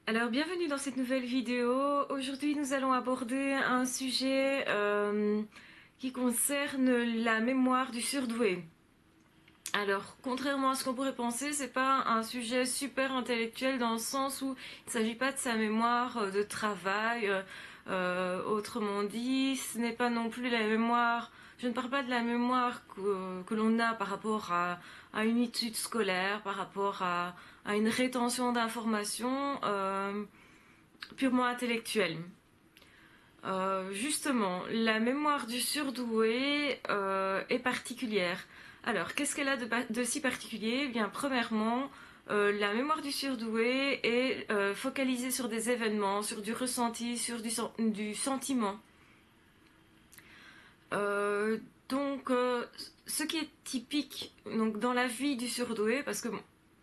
Alors bienvenue dans cette nouvelle vidéo. Aujourd'hui nous allons aborder un sujet qui concerne la mémoire du surdoué. Alors contrairement à ce qu'on pourrait penser, c'est pas un sujet super intellectuel dans le sens où il ne s'agit pas de sa mémoire de travail. Autrement dit, ce n'est pas non plus la mémoire. Je ne parle pas de la mémoire que l'on a par rapport à une étude scolaire, par rapport à une rétention d'informations. Purement intellectuelle. Justement, la mémoire du surdoué est particulière. Alors, qu'est-ce qu'elle a de si particulier? Eh bien, premièrement, la mémoire du surdoué est focalisée sur des événements, sur du ressenti, sur du sentiment. Euh, donc, ce qui est typique donc, dans la vie du surdoué, parce que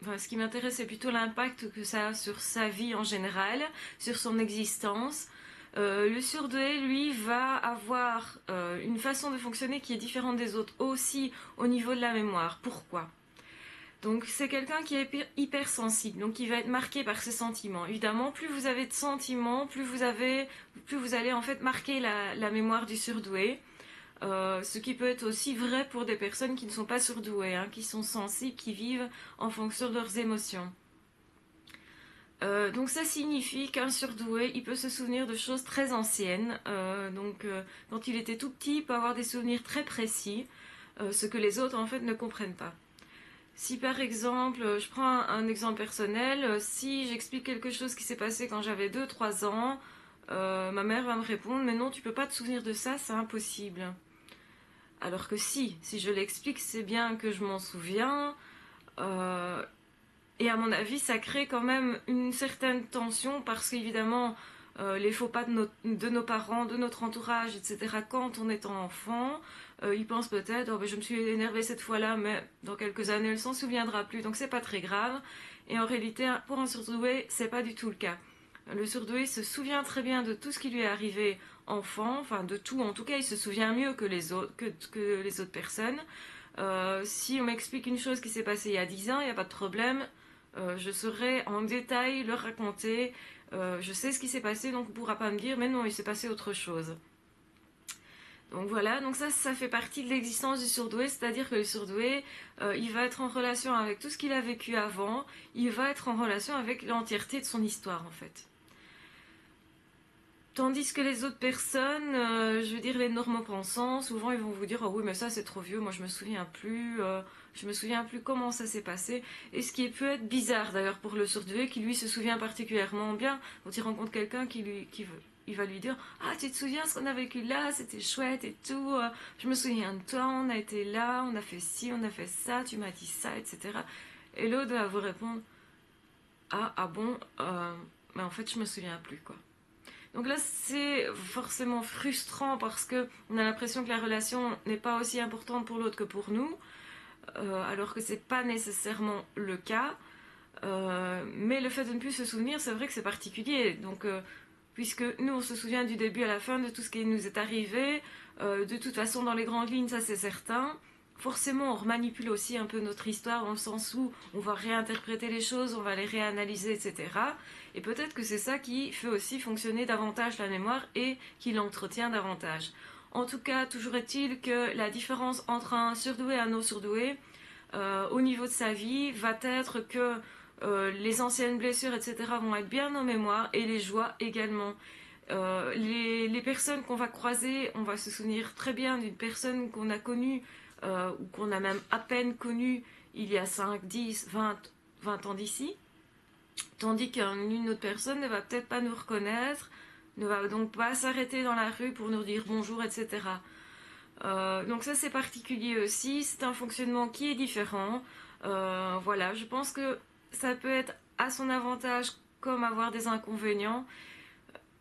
enfin, ce qui m'intéresse, c'est plutôt l'impact que ça a sur sa vie en général, sur son existence. Le surdoué, lui, va avoir une façon de fonctionner qui est différente des autres, aussi au niveau de la mémoire. Pourquoi? Donc c'est quelqu'un qui est hypersensible, donc qui va être marqué par ses sentiments. Évidemment, plus vous avez de sentiments, plus vous allez en fait marquer la mémoire du surdoué. Ce qui peut être aussi vrai pour des personnes qui ne sont pas surdouées, hein, qui sont sensibles, qui vivent en fonction de leurs émotions. Donc ça signifie qu'un surdoué, il peut se souvenir de choses très anciennes. Quand il était tout petit, il peut avoir des souvenirs très précis, ce que les autres en fait ne comprennent pas. Si par exemple, je prends un exemple personnel, si j'explique quelque chose qui s'est passé quand j'avais 2 3 ans, ma mère va me répondre mais non, tu peux pas te souvenir de ça, c'est impossible. Alors que si je l'explique, c'est bien que je m'en souviens. Euh, et à mon avis, ça crée quand même une certaine tension parce qu'évidemment, les faux pas de nos parents, de notre entourage, etc., quand on est enfant, ils pensent peut-être oh, ben, je me suis énervée cette fois-là, mais dans quelques années, elle s'en souviendra plus, donc c'est pas très grave. Et en réalité, pour un surdoué, c'est pas du tout le cas. Le surdoué se souvient très bien de tout ce qui lui est arrivé enfant, enfin de tout, en tout cas, il se souvient mieux que que les autres personnes. Si on m'explique une chose qui s'est passée il y a 10 ans, il n'y a pas de problème. Je saurai en détail le raconter. Je sais ce qui s'est passé, donc on ne pourra pas me dire, mais non, il s'est passé autre chose. Donc voilà, donc ça fait partie de l'existence du surdoué, c'est-à-dire que le surdoué, il va être en relation avec tout ce qu'il a vécu avant, il va être en relation avec l'entièreté de son histoire en fait. Tandis que les autres personnes, je veux dire les normopensants, souvent ils vont vous dire oh oui mais ça c'est trop vieux, moi je me souviens plus comment ça s'est passé. Et ce qui peut être bizarre d'ailleurs pour le surdoué qui lui se souvient particulièrement bien quand il rencontre quelqu'un il va lui dire ah tu te souviens ce qu'on a vécu là, c'était chouette et tout, je me souviens de toi, on a été là, on a fait ci, on a fait ça, tu m'as dit ça, etc. Et l'autre va vous répondre ah bon, mais en fait je me souviens plus quoi. Donc là, c'est forcément frustrant parce que on a l'impression que la relation n'est pas aussi importante pour l'autre que pour nous, alors que c'est pas nécessairement le cas. Mais le fait de ne plus se souvenir, c'est vrai que c'est particulier. Puisque nous, on se souvient du début à la fin de tout ce qui nous est arrivé, de toute façon, dans les grandes lignes, ça c'est certain. Forcément, on remanipule aussi un peu notre histoire dans le sens où on va réinterpréter les choses, on va les réanalyser, etc. Et peut-être que c'est ça qui fait aussi fonctionner davantage la mémoire et qui l'entretient davantage. En tout cas, toujours est-il que la différence entre un surdoué et un non surdoué, au niveau de sa vie, va être que les anciennes blessures, etc., vont être bien en mémoire et les joies également. Les personnes qu'on va croiser, on va se souvenir très bien d'une personne qu'on a connue ou qu'on a même à peine connue il y a 5, 10, 20 ans d'ici. Tandis qu'une autre personne ne va peut-être pas nous reconnaître, ne va donc pas s'arrêter dans la rue pour nous dire bonjour, etc. Donc ça c'est particulier aussi, c'est un fonctionnement qui est différent. Voilà, je pense que ça peut être à son avantage comme avoir des inconvénients,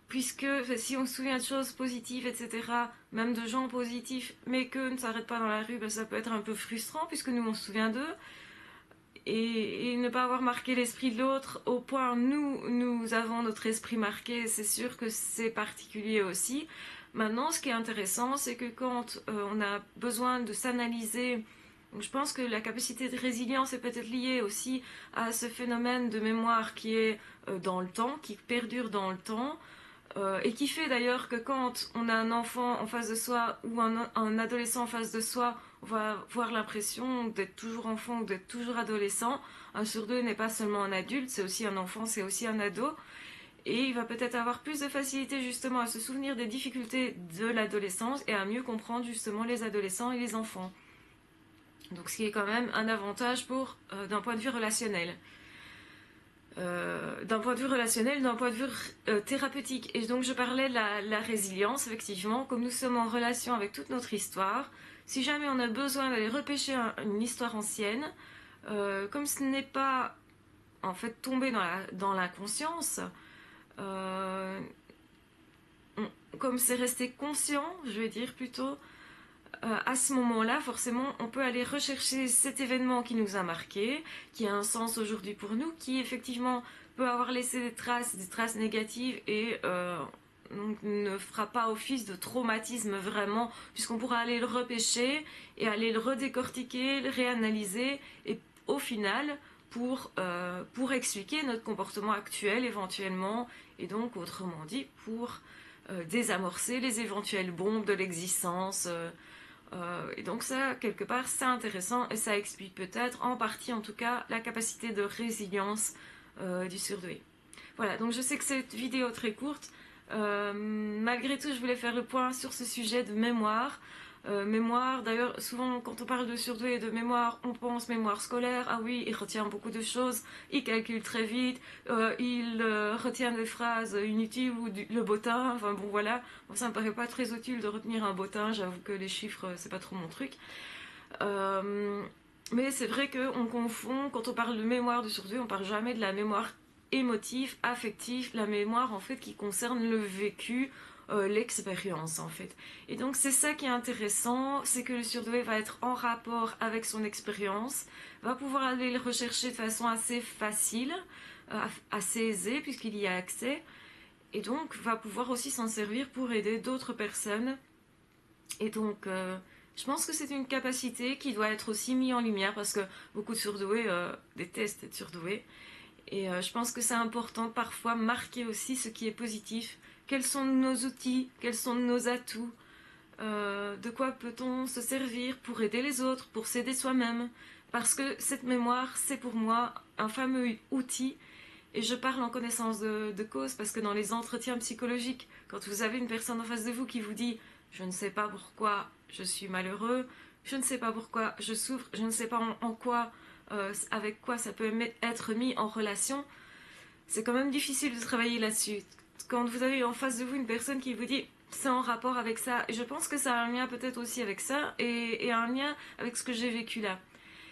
puisque si on se souvient de choses positives, etc., même de gens positifs, mais qu'eux ne s'arrêtent pas dans la rue, ben, ça peut être un peu frustrant, puisque nous on se souvient d'eux. Et ne pas avoir marqué l'esprit de l'autre au point nous avons notre esprit marqué, c'est sûr que c'est particulier aussi. Maintenant, ce qui est intéressant, c'est que quand on a besoin de s'analyser Donc je pense que la capacité de résilience est peut-être liée aussi à ce phénomène de mémoire qui est dans le temps, qui perdure dans le temps, et qui fait d'ailleurs que quand on a un enfant en face de soi ou un adolescent en face de soi, on va avoir l'impression d'être toujours enfant ou d'être toujours adolescent. Un sur deux n'est pas seulement un adulte, c'est aussi un enfant, c'est aussi un ado. Et il va peut-être avoir plus de facilité justement à se souvenir des difficultés de l'adolescence et à mieux comprendre justement les adolescents et les enfants. Donc ce qui est quand même un avantage pour d'un point de vue relationnel. D'un point de vue relationnel, d'un point de vue thérapeutique. Et donc je parlais de la résilience, effectivement, comme nous sommes en relation avec toute notre histoire, si jamais on a besoin d'aller repêcher une histoire ancienne, comme ce n'est pas en fait tombé dans l'inconscience, euh, comme c'est resté conscient, je vais dire plutôt, à ce moment-là, forcément, on peut aller rechercher cet événement qui nous a marqué, qui a un sens aujourd'hui pour nous, qui effectivement peut avoir laissé des traces négatives et donc ne fera pas office de traumatisme vraiment, puisqu'on pourra aller le repêcher et aller le redécortiquer, le réanalyser et au final pour expliquer notre comportement actuel éventuellement et donc autrement dit pour désamorcer les éventuelles bombes de l'existence. Et donc ça, quelque part, c'est intéressant et ça explique peut-être, en partie en tout cas, la capacité de résilience du surdoué. Voilà, donc je sais que cette vidéo est très courte. Malgré tout, je voulais faire le point sur ce sujet de mémoire. Mémoire, d'ailleurs, souvent quand on parle de surdoué et de mémoire, on pense mémoire scolaire. Ah oui, il retient beaucoup de choses, il calcule très vite, il retient des phrases inutiles ou le bottin. Enfin bon, voilà. Bon, ça me paraît pas très utile de retenir un bottin. J'avoue que les chiffres, c'est pas trop mon truc. Mais c'est vrai qu'on confond, quand on parle de mémoire de surdoué, on parle jamais de la mémoire émotive, affective, la mémoire en fait qui concerne le vécu, l'expérience en fait. Et donc c'est ça qui est intéressant, c'est que le surdoué va être en rapport avec son expérience, va pouvoir aller le rechercher de façon assez facile, assez aisée puisqu'il y a accès, et donc va pouvoir aussi s'en servir pour aider d'autres personnes. Et donc je pense que c'est une capacité qui doit être aussi mise en lumière parce que beaucoup de surdoués détestent être surdoués. Et je pense que c'est important de parfois marquer aussi ce qui est positif. Quels sont nos outils, quels sont nos atouts, de quoi peut-on se servir pour aider les autres, pour s'aider soi-même. Parce que cette mémoire, c'est pour moi un fameux outil. Et je parle en connaissance de cause parce que dans les entretiens psychologiques, quand vous avez une personne en face de vous qui vous dit je ne sais pas pourquoi je suis malheureux, je ne sais pas pourquoi je souffre, je ne sais pas en quoi, avec quoi ça peut être mis en relation, c'est quand même difficile de travailler là-dessus. Quand vous avez en face de vous une personne qui vous dit c'est en rapport avec ça, et je pense que ça a un lien peut-être aussi avec ça, et un lien avec ce que j'ai vécu là.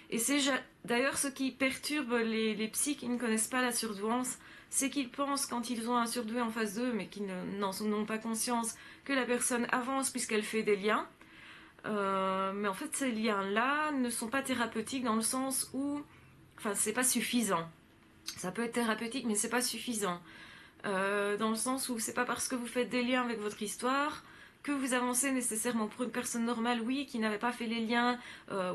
Et c'est d'ailleurs ce qui perturbe les psys qui ne connaissent pas la surdouance, c'est qu'ils pensent quand ils ont un surdoué en face d'eux, mais qui n'en ont pas conscience, que la personne avance puisqu'elle fait des liens. Mais en fait, ces liens-là ne sont pas thérapeutiques dans le sens où, enfin, c'est pas suffisant. Ça peut être thérapeutique, mais c'est pas suffisant. Dans le sens où c'est pas parce que vous faites des liens avec votre histoire que vous avancez nécessairement. Pour une personne normale, oui, qui n'avait pas fait les liens,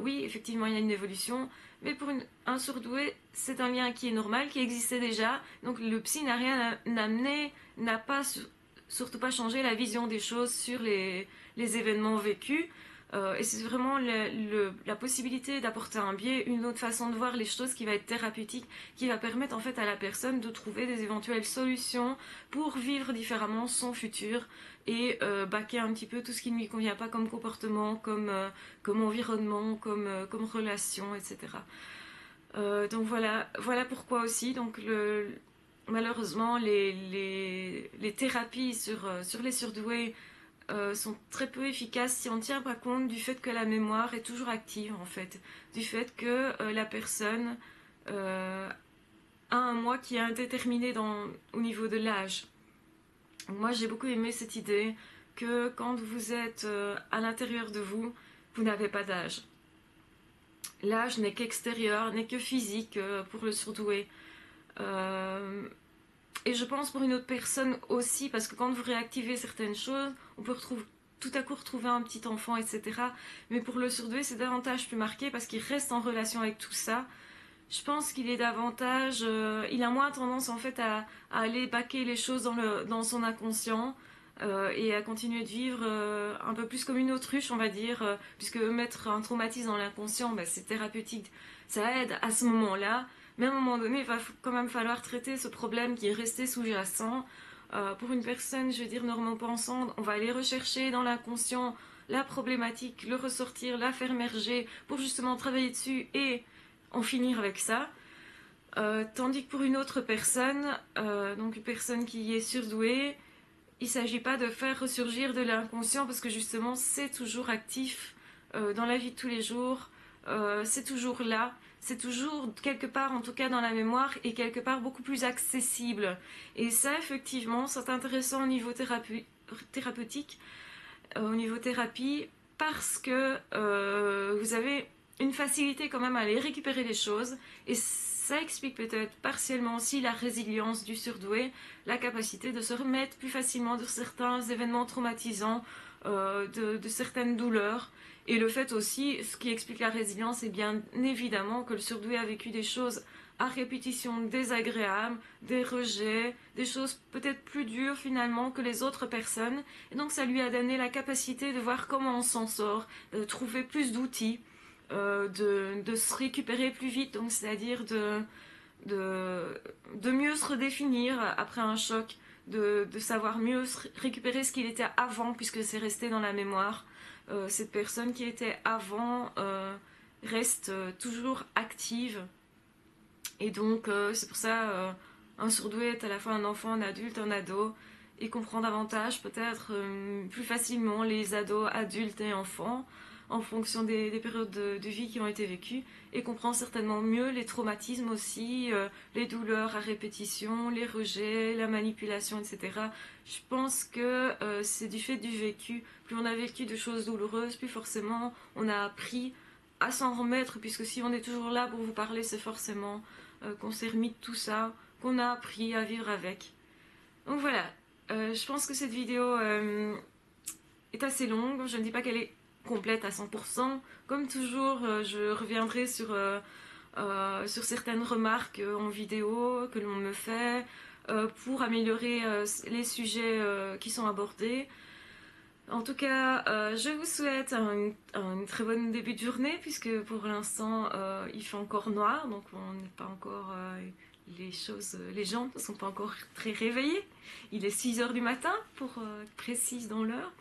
oui, effectivement, il y a une évolution. Mais pour un surdoué, c'est un lien qui est normal, qui existait déjà. Donc le psy n'a rien amené, n'a pas surtout pas changé la vision des choses sur les événements vécus. Et c'est vraiment la possibilité d'apporter un biais, une autre façon de voir les choses qui va être thérapeutique, qui va permettre en fait à la personne de trouver des éventuelles solutions pour vivre différemment son futur et baquer un petit peu tout ce qui ne lui convient pas comme comportement, comme environnement, comme relation, etc. Donc voilà pourquoi aussi. Donc malheureusement les thérapies sur les surdoués sont très peu efficaces si on ne tient pas compte du fait que la mémoire est toujours active en fait, du fait que la personne a un moi qui est indéterminé au niveau de l'âge. Moi j'ai beaucoup aimé cette idée que quand vous êtes à l'intérieur de vous, vous n'avez pas d'âge. L'âge n'est qu'extérieur, n'est que physique pour le surdoué. Et je pense pour une autre personne aussi, parce que quand vous réactivez certaines choses, on peut tout à coup retrouver un petit enfant, etc. Mais pour le surdoué, c'est davantage plus marqué parce qu'il reste en relation avec tout ça. Je pense qu'il est davantage, il a moins tendance en fait à aller baquer les choses dans son inconscient et à continuer de vivre un peu plus comme une autruche, on va dire, puisque mettre un traumatisme dans l'inconscient, bah, c'est thérapeutique, ça aide à ce moment-là. Mais à un moment donné, il va quand même falloir traiter ce problème qui est resté sous-jacent. Pour une personne, je veux dire, normalement pensante, on va aller rechercher dans l'inconscient la problématique, le ressortir, la faire émerger pour justement travailler dessus et en finir avec ça. Tandis que pour une autre personne, donc une personne qui est surdouée, il ne s'agit pas de faire ressurgir de l'inconscient parce que justement c'est toujours actif dans la vie de tous les jours, c'est toujours là, c'est toujours quelque part en tout cas dans la mémoire et quelque part beaucoup plus accessible. Et ça effectivement c'est intéressant au niveau thérapeutique, au niveau thérapie, parce que vous avez une facilité quand même à aller récupérer les choses et ça explique peut-être partiellement aussi la résilience du surdoué, la capacité de se remettre plus facilement de certains événements traumatisants, de certaines douleurs. Et le fait aussi, ce qui explique la résilience, c'est bien évidemment que le surdoué a vécu des choses à répétition désagréables, des rejets, des choses peut-être plus dures finalement que les autres personnes. Et donc ça lui a donné la capacité de voir comment on s'en sort, de trouver plus d'outils, de se récupérer plus vite, donc c'est-à-dire de mieux se redéfinir après un choc, de savoir mieux récupérer ce qu'il était avant, puisque c'est resté dans la mémoire. Cette personne qui était avant reste toujours active. Et donc c'est pour ça un surdoué est à la fois un enfant, un adulte, un ado, et comprend davantage peut-être plus facilement les ados, adultes et enfants en fonction des périodes de vie qui ont été vécues et comprend certainement mieux les traumatismes aussi, les douleurs à répétition, les rejets, la manipulation, etc. Je pense que c'est du fait du vécu. Plus on a vécu de choses douloureuses, plus forcément on a appris à s'en remettre, puisque si on est toujours là pour vous parler, c'est forcément qu'on s'est remis de tout ça, qu'on a appris à vivre avec. Donc voilà, je pense que cette vidéo est assez longue, je ne dis pas qu'elle est complète à 100%. Comme toujours, je reviendrai sur certaines remarques en vidéo que l'on me fait pour améliorer les sujets qui sont abordés. En tout cas, je vous souhaite un très bon début de journée puisque pour l'instant il fait encore noir, donc on n'est pas encore les gens ne sont pas encore très réveillés. Il est 6 h du matin pour être précise dans l'heure.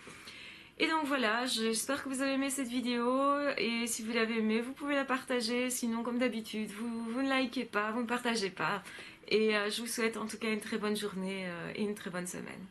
Et donc voilà, j'espère que vous avez aimé cette vidéo et si vous l'avez aimée, vous pouvez la partager. Sinon, comme d'habitude, vous ne likez pas, vous ne partagez pas. Et je vous souhaite en tout cas une très bonne journée et une très bonne semaine.